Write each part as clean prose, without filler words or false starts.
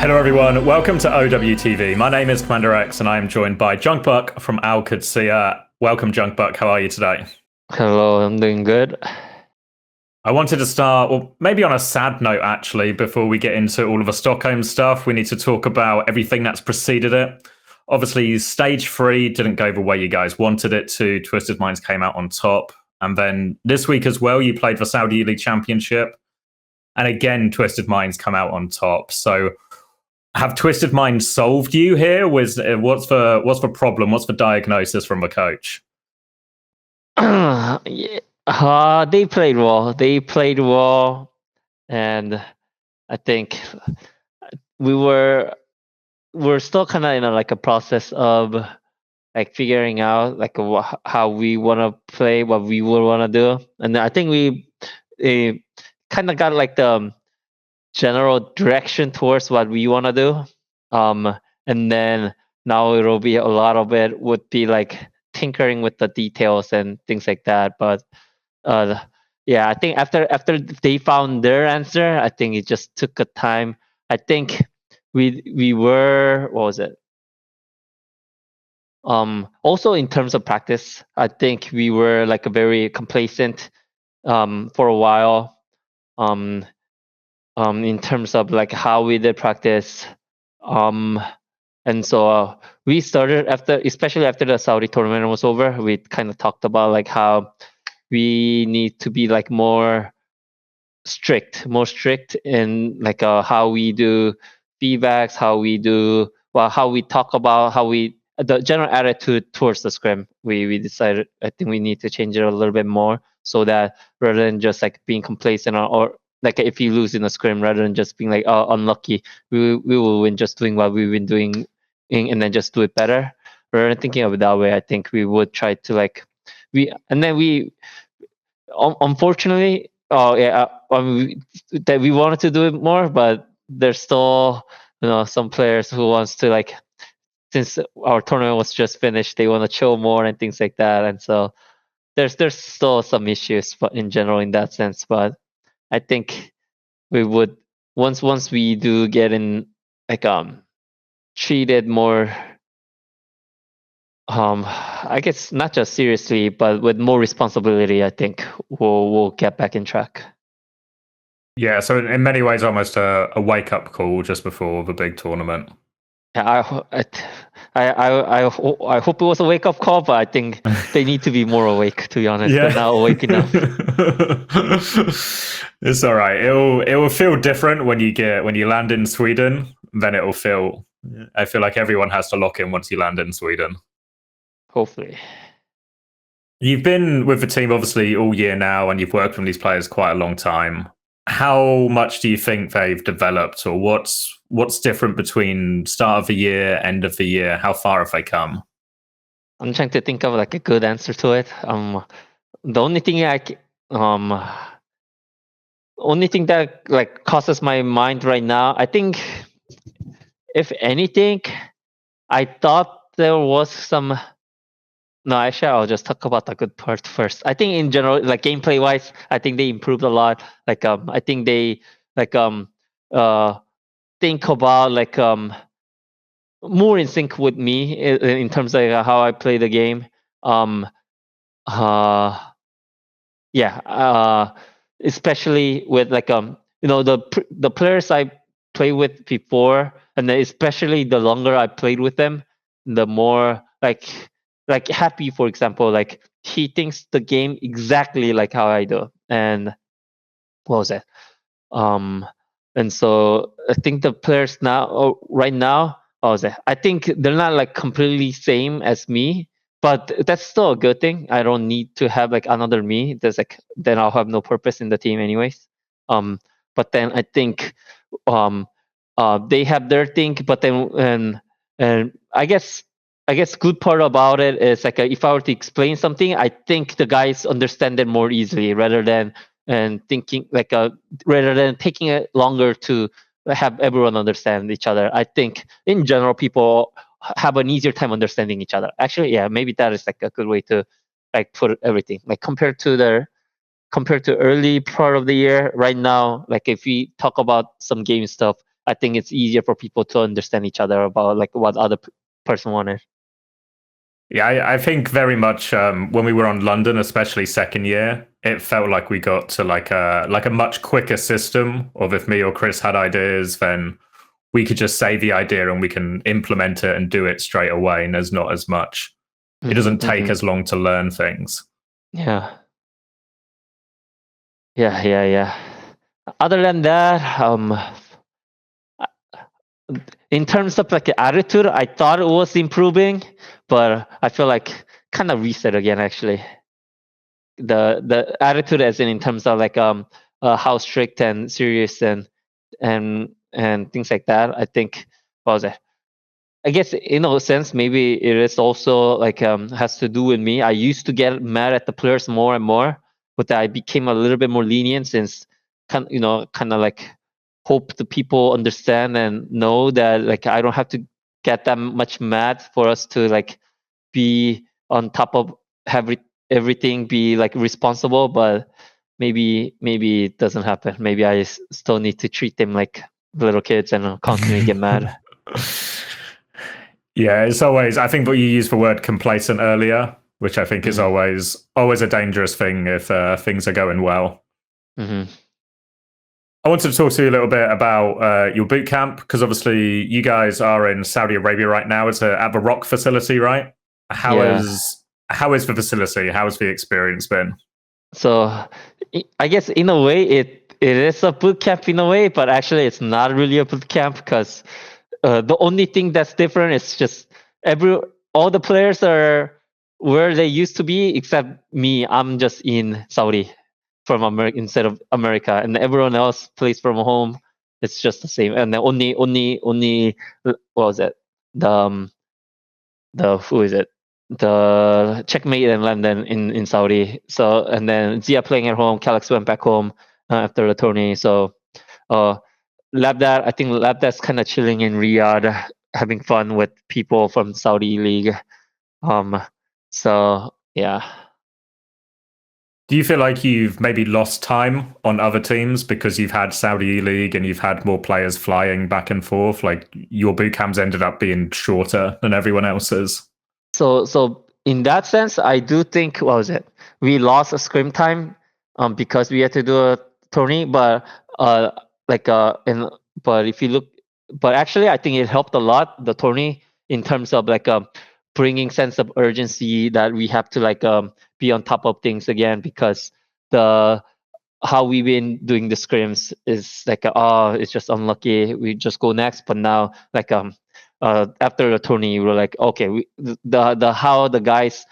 Hello everyone, welcome to OWTV. My name is Commander X and I am joined by Junkbuck from Qadsiah. Welcome Junkbuck, how are you today? Hello, I'm doing good. I wanted to start, well, maybe on a sad note actually, before we get into all of the Stockholm stuff. We need to talk about everything that's preceded it. Obviously, stage 3 didn't go the way you guys wanted it to. Twisted Minds came out on top. And then this week as well, you played the Saudi League Championship. And again, Twisted Minds come out on top. So have Twisted Minds solved you here? What's the problem? What's the diagnosis from the coach? They played well. And I think we're still kind of in a process of like figuring out like how we want to play, what we would want to do. And I think we kind of got like the general direction towards what we want to do. And then now it'll be a lot of it would be like tinkering with the details and things like that. But yeah, I think after they found their answer, I think it just took a time. I think we were, what was it? Also in terms of practice, I think we were like a very complacent for a while. In terms of like how we did practice. And so we started especially after the Saudi tournament was over, we kind of talked about like how we need to be like more strict in like how we do feedbacks, how we talk about the general attitude towards the scrim. We decided I think we need to change it a little bit more so that rather than just like being complacent or like if you lose in a scrim, rather than just being like unlucky, we will win just doing what we've been doing and then just do it better. Rather than thinking of it that way, I think we would try to like unfortunately that we wanted to do it more, but there's still some players who wants to like, since our tournament was just finished, they want to chill more and things like that. And so there's still some issues but in general in that sense. But I think we would once we do get in like treated more I guess not just seriously but with more responsibility, I think we'll get back in track. Yeah, so in many ways almost a wake-up call just before the big tournament. Yeah, I hope it was a wake-up call, but I think they need to be more awake, to be honest. Yeah. They're not awake enough. It's all right. It will feel different when you land in Sweden. Then it will feel. I feel like everyone has to lock in once you land in Sweden. Hopefully. You've been with the team obviously all year now, and you've worked with these players quite a long time. How much do you think they've developed, or what's different between start of the year, end of the year? How far have they come? I'm trying to think of like a good answer to it. The only thing that like crosses my mind right now, I think, if anything, I thought there was some. No, actually, I'll just talk about the good part first. I think in general, like gameplay wise, I think they improved a lot. Like I think they like think about like more in sync with me in terms of how I play the game. Especially with like the players I played with before, and then especially the longer I played with them, the more like Happy, for example, like he thinks the game exactly like how I do. And what was that? And so I think the players now, right now, what was that? I think they're not like completely same as me, but that's still a good thing. I don't need to have like another me. There's like, then I'll have no purpose in the team anyways. But then I think they have their thing, but then and I guess good part about it is like if I were to explain something, I think the guys understand it more easily rather than thinking like rather than taking it longer to have everyone understand each other. I think in general people have an easier time understanding each other. Actually, yeah, maybe that is like a good way to like put everything, like compared to early part of the year. Right now, like if we talk about some game stuff, I think it's easier for people to understand each other about like what other person wanted. Yeah, I think very much when we were on London, especially second year, it felt like we got to like a much quicker system of if me or Chris had ideas, then we could just say the idea and we can implement it and do it straight away. And there's not as much. It doesn't take as long to learn things. Yeah. Yeah. Other than that, in terms of like the attitude, I thought it was improving, but I feel like kind of reset again actually. The attitude as in terms of like how strict and serious and things like that. I think what was it? I guess in a sense maybe it is also like has to do with me. I used to get mad at the players more and more, but I became a little bit more lenient since kind of like hope the people understand and know that like I don't have to get that much mad for us to like be on top of everything, be like responsible. But maybe it doesn't happen. Maybe I still need to treat them like little kids and constantly get mad. Yeah, it's always, I think what you used the word complacent earlier, which I think is always a dangerous thing if things are going well. I wanted to talk to you a little bit about your boot camp, because obviously you guys are in Saudi Arabia right now. It's at the Rock facility, right? How is the facility? How has the experience been? So I guess in a way it is a boot camp in a way, but actually it's not really a boot camp because the only thing that's different is just all the players are where they used to be except me. I'm just in Saudi from America instead of America, and everyone else plays from home. It's just the same, and the only what was it? The who is it? The checkmate in London in Saudi. So and then Zia playing at home. Calix went back home after the tourney. So Labdad, I think Labdad's kind of chilling in Riyadh, having fun with people from Saudi league. So yeah. Do you feel like you've maybe lost time on other teams because you've had Saudi League and you've had more players flying back and forth? Like your boot camps ended up being shorter than everyone else's. So in that sense, I do think what was it? We lost a scrim time because we had to do a tourney, but but if you look, but actually I think it helped a lot, the tourney, in terms of like bringing sense of urgency that we have to like be on top of things again, because the how we've been doing the scrims is like it's just unlucky, we just go next. But now like after the tourney we're like, okay, the how the guys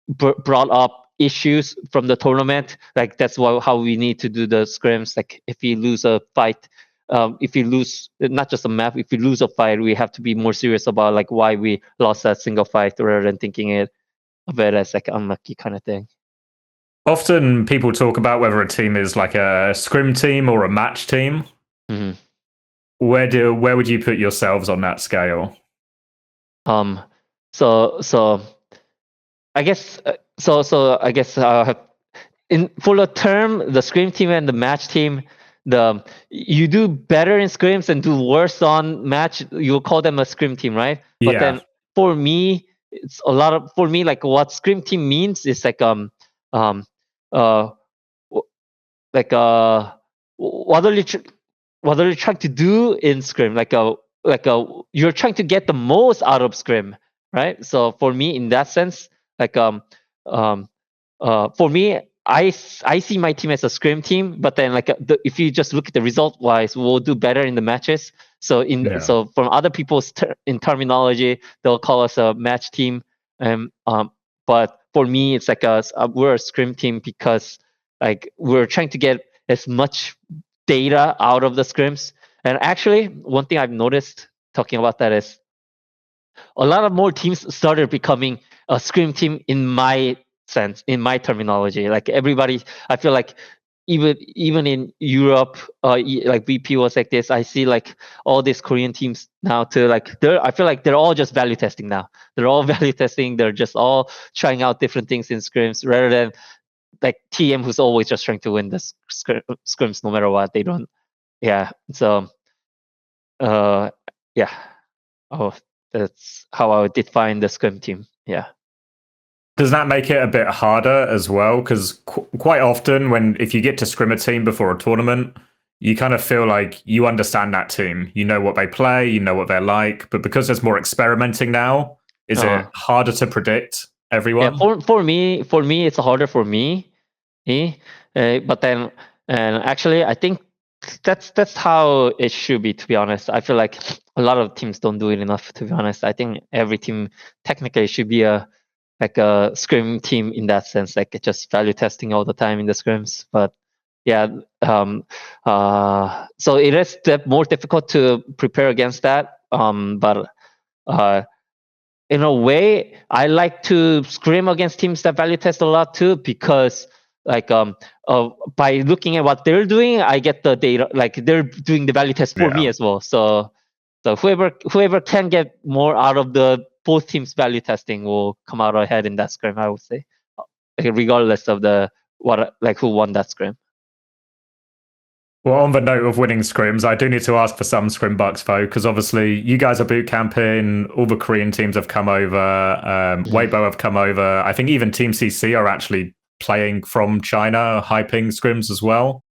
brought up issues from the tournament, like that's how we need to do the scrims. Like if we lose a fight, if you lose not just a map, if you lose a fight, we have to be more serious about like why we lost that single fight rather than thinking of it as like unlucky kind of thing. Often people talk about whether a team is like a scrim team or a match team. Where would you put yourselves on that scale? So I guess I guess in for the term, the scrim team and the match team, you do better in scrims and do worse on match, you'll call them a scrim team, right? But then for me, it's a lot of, for me, like what scrim team means is like what are you trying to do in scrim, like you're trying to get the most out of scrim, right? So for me in that sense, like for me, I see my team as a scrim team, but then like if you just look at the result wise, we'll do better in the matches. So so from other people's in terminology, they'll call us a match team. But for me, it's like we're a scrim team because like we're trying to get as much data out of the scrims. And actually, one thing I've noticed talking about that is a lot of more teams started becoming a scrim team in my sense, in my terminology. Like everybody, I feel like even in Europe, like VP was like this. I see like all these Korean teams now too. Like I feel like they're all just value testing now. They're all value testing. They're just all trying out different things in scrims rather than like TM, who's always just trying to win the scrims no matter what. They don't. Yeah. So Yeah. Oh, that's how I would define the scrim team. Yeah. Does that make it a bit harder as well? Because quite often, if you get to scrim a team before a tournament, you kind of feel like you understand that team. You know what they play, you know what they're like. But because there's more experimenting now, is it harder to predict everyone? Yeah, for me, it's harder for me. But then, and actually, I think that's how it should be. To be honest, I feel like a lot of teams don't do it enough. To be honest, I think every team technically should be a scrim team in that sense, like just value testing all the time in the scrims. But yeah, so it is more difficult to prepare against that. But in a way, I like to scrim against teams that value test a lot too, because like by looking at what they're doing, I get the data. Like they're doing the value test for me as well. So whoever can get more out of the both teams value testing will come out ahead in that scrim, I would say, regardless of who won that scrim. Well, on the note of winning scrims, I do need to ask for some scrimbucks though, because obviously you guys are boot camping. All the Korean teams have come over. Weibo have come over. I think even Team CC are actually playing from China, hyping scrims as well.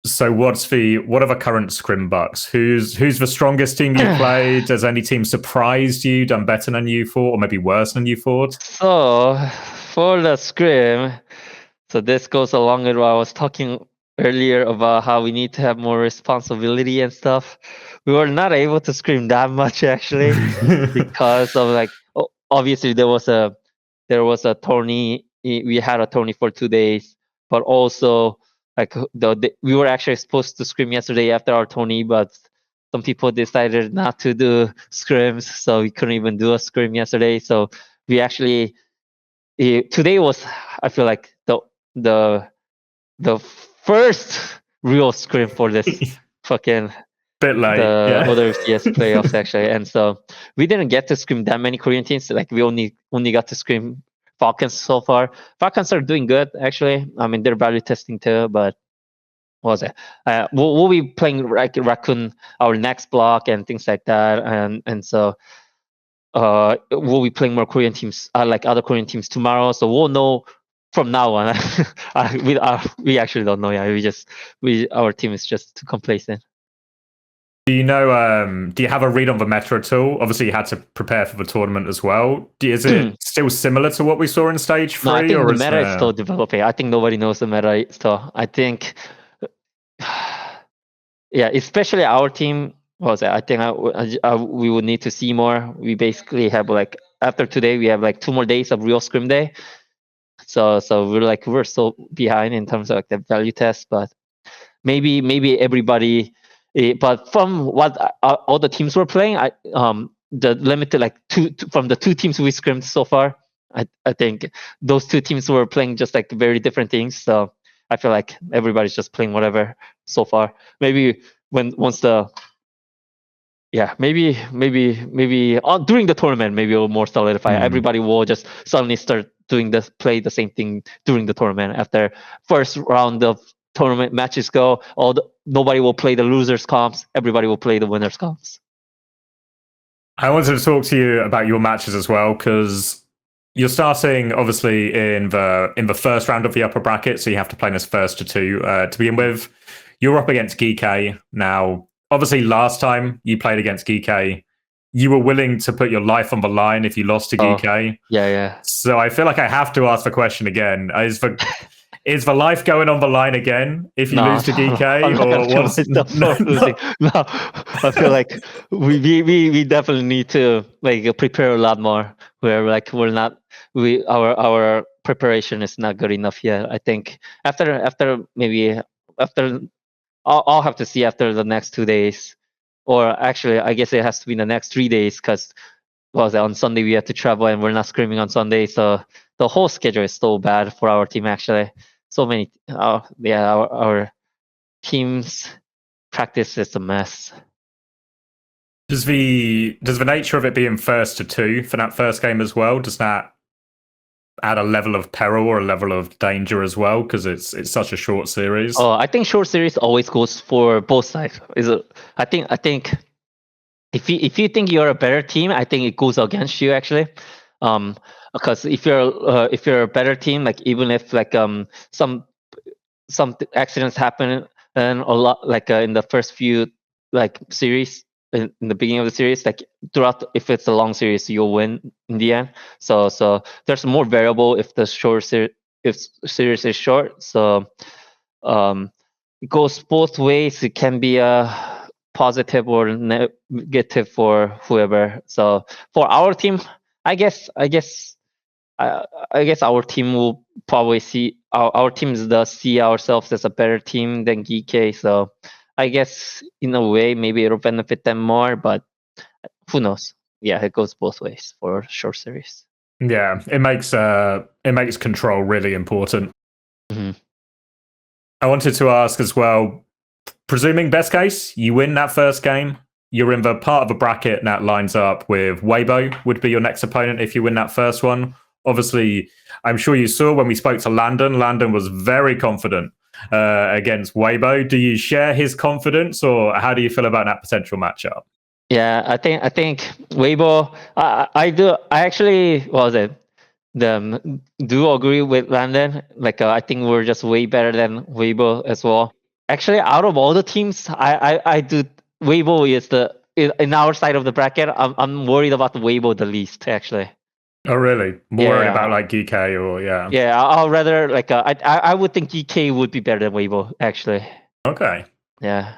So what are the current scrimbucks? Who's the strongest team you played? Has any team surprised you, done better than you thought, or maybe worse than you thought? So for the scrim, so this goes along with what I was talking earlier about how we need to have more responsibility and stuff. We were not able to scrim that much actually because of obviously there was a tourney. We had a tourney for 2 days, but also we were actually supposed to scrim yesterday after our tourney, but some people decided not to do scrims, so we couldn't even do a scrim yesterday. So we actually today was, I feel like, the first real scrim for this fucking bit late, the OWCS playoffs actually, and so we didn't get to scrim that many Korean teams. Like we only got to scrim Falcons so far. Falcons are doing good actually. I mean, they're value testing too, but what was it? We'll be playing Raccoon our next block and things like that, and so we'll be playing more Korean teams, like other Korean teams tomorrow. So we'll know from now on. We actually don't know. Yeah, our team is just too complacent. Do you know? Do you have a read on the meta at all? Obviously, you had to prepare for the tournament as well. Is it still similar to what we saw in stage 3? No, I think the meta is still developing. I think nobody knows the meta still. I think, yeah, especially our team. What was it? I think we would need to see more. We basically have after today, we have 2 more days of real scrim day. So we're so behind in terms of the value test, but maybe everybody. But from what all the teams were playing, the limited from the 2 teams we scrimmed so far, I think those 2 teams were playing just very different things. So I feel like everybody's just playing whatever so far. Maybe maybe during the tournament, maybe it will more solidify. Everybody will just suddenly start play the same thing during the tournament. After first round of tournament matches go, nobody will play the losers comps. Everybody will play the winners comps. I wanted to talk to you about your matches as well, because you're starting obviously in the first round of the upper bracket, so you have to play in this first to 2 to begin with. You're up against Geekay now. Obviously, last time you played against Geekay, you were willing to put your life on the line if you lost to Geekay. Yeah. So I feel like I have to ask the question again: Is the life going on the line again if you lose to Geekay, or what's losing? No, I feel like we definitely need to prepare a lot more. Where we're not, our preparation is not good enough yet. I think after I'll have to see after the next 2 days, or actually I guess it has to be the next 3 days, because on Sunday we have to travel and we're not scrimming on Sunday, so the whole schedule is so bad for our team actually. So many, our team's practice is a mess. Does the nature of it being first to 2 for that first game as well, does that add a level of peril or a level of danger as well, because it's such a short series? I think short series always goes for both sides. I think if you think you're a better team, I think it goes against you actually. Because if you're a better team, like even if like some accidents happen and a lot like in the first few like series in the beginning of the series, like throughout if it's a long series you'll win in the end. So there's more variable if the if series is short. So it goes both ways. It can be a positive or negative for whoever. So for our team, I guess our team will probably see our teams does see ourselves as a better team than Geekay. So I guess in a way maybe it'll benefit them more, but who knows? Yeah, it goes both ways for short series. Yeah, it makes control really important. Mm-hmm. I wanted to ask as well, presuming best case, you win that first game, you're in the part of a bracket that lines up with Weibo would be your next opponent if you win that first one. Obviously, I'm sure you saw when we spoke to Landon. Landon was very confident against Weibo. Do you share his confidence, or how do you feel about that potential matchup? Yeah, I think Weibo. I do. I actually what was it? Do agree with Landon. Like I think we're just way better than Weibo as well. Actually, out of all the teams, I do Weibo is the in our side of the bracket. I'm worried about the Weibo the least actually. Oh, really? More Yeah, worried about like Geekay or yeah? Yeah, I'll rather like I would think Geekay would be better than Weibo actually. Okay. Yeah.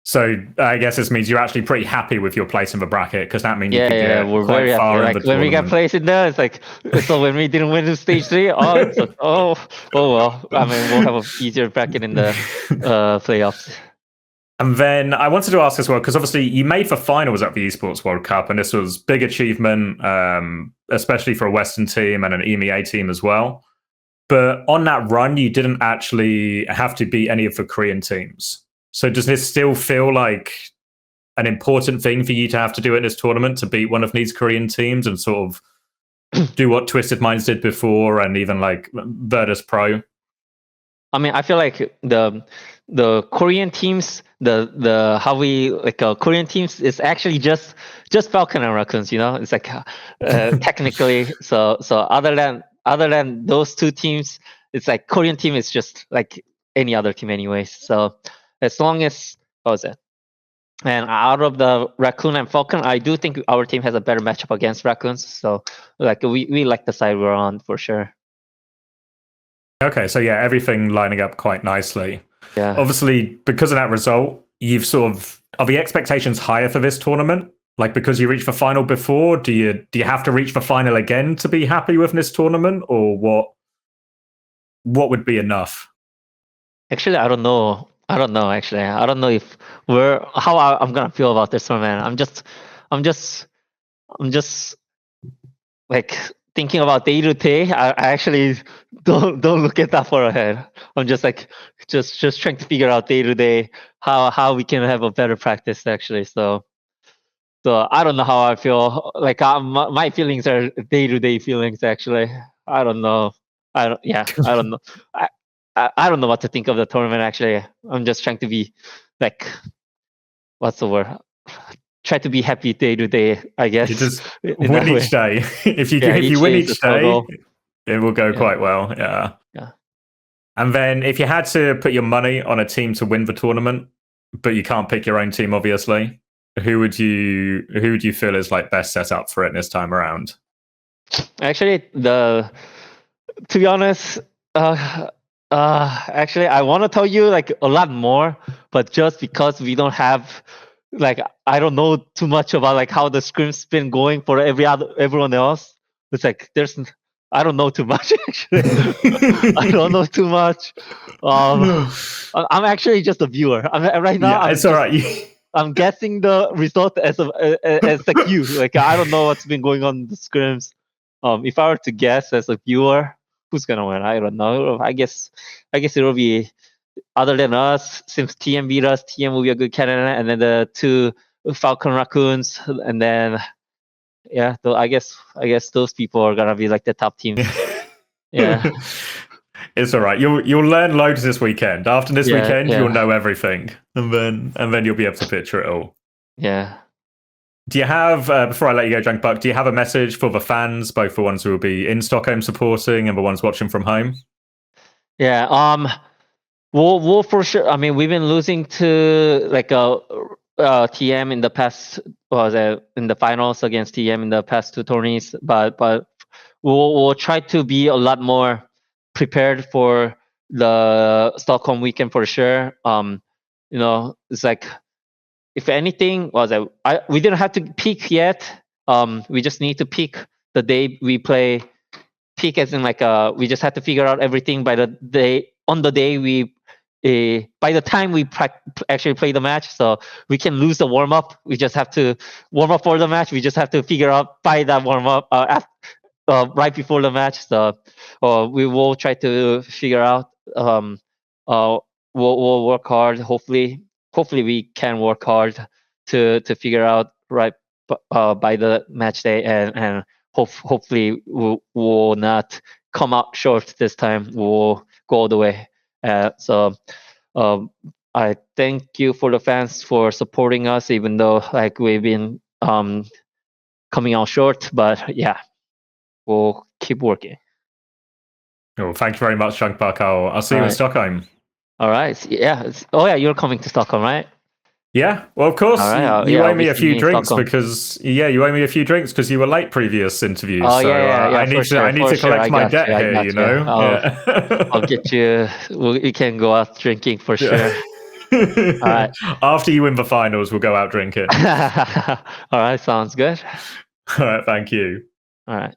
So I guess this means you're actually pretty happy with your place in the bracket because that means you could get we're quite very far happy. in the Like when we got tournament. placed in there, it's like so when we didn't win the stage 3, it's like, oh well. I mean, we'll have an easier bracket in the playoffs. And then I wanted to ask as well, because obviously you made for finals at the Esports World Cup, and this was big achievement, especially for a Western team and an EMEA team as well. But on that run, you didn't actually have to beat any of the Korean teams. So does this still feel like an important thing for you to have to do in this tournament to beat one of these Korean teams and sort of do what Twisted Minds did before and even like Virtus Pro? I mean, I feel like the Korean teams, the how we like Korean teams is actually just Falcon and Raccoons. You know, it's like technically. So other than those two teams, it's like Korean team is just like any other team, anyways. So as long as what was it? And out of the Raccoon and Falcon, I do think our team has a better matchup against Raccoons. So like we like the side we're on for sure. Okay, so yeah, everything lining up quite nicely. Yeah. Obviously, because of that result, you've sort of are the expectations higher for this tournament? Like because you reached the final before, do you have to reach the final again to be happy with this tournament, or what would be enough? Actually, I don't know. Actually, I don't know if I'm gonna feel about this one, man. I'm just like thinking about day to day. I actually don't look at that far ahead. I'm just like just trying to figure out day to day how we can have a better practice actually. So I don't know how I feel. Like my feelings are day to day feelings actually. I don't know. I don't know. I don't know what to think of the tournament actually. I'm just trying to be like what's the word? Try to be happy day to day, I guess. You just win each day. if you win each day, it will go quite well. Yeah. Yeah. And then if you had to put your money on a team to win the tournament, but you can't pick your own team, obviously, who would you feel is like best set up for it this time around? Actually, to be honest, actually, I want to tell you like a lot more, but just because we don't have, like, I don't know too much about like how the Scrim's been going for everyone else. It's like I don't know too much actually. I don't know too much. I'm actually just a viewer. Right now. Yeah, it's all right. I'm guessing the result as a queue. Like I don't know what's been going on in the scrims. If I were to guess as a viewer, who's gonna win? I don't know. I guess it'll be other than us. Since TM beat us, TM will be a good candidate, and then the two Falcon Raccoons, and then yeah. So I guess those people are gonna be like the top teams. Yeah. It's all right. You'll learn loads this weekend. After this weekend, you'll know everything, and then you'll be able to picture it all. Yeah. Do you have, before I let you go, Junkbuck, do you have a message for the fans, both the ones who will be in Stockholm supporting and the ones watching from home? Yeah. We'll for sure. I mean, we've been losing to like TM in the past, in the finals against TM in the past 2 tourneys, but we'll try to be a lot more prepared for the Stockholm weekend for sure. It's like, if anything, we didn't have to peak yet. We just need to peak the day we play. Peak as in like we just had to figure out everything by the day on the day we. By the time we actually play the match, so we can lose the warm up. We just have to warm up for the match. We just have to figure out by that warm up right before the match. So we will try to figure out. We'll work hard. Hopefully we can work hard to figure out right by the match day, and hopefully we'll not come out short this time. We'll go all the way. So I thank you for the fans for supporting us, even though like we've been coming out short. But yeah, we'll keep working. Oh, thank you very much, Junkbuck. I'll see you in Stockholm. All right. Yeah. Oh yeah, you're coming to Stockholm, right? Yeah, well, of course. Right. You yeah, owe me a few drinks Stockholm. because you owe me a few drinks because you were late previous interviews. Oh so yeah. I need to collect my debt here. You know. I'll get you. We can go out drinking for sure. All right. After you win the finals, we'll go out drinking. All right. Sounds good. All right. Thank you. All right.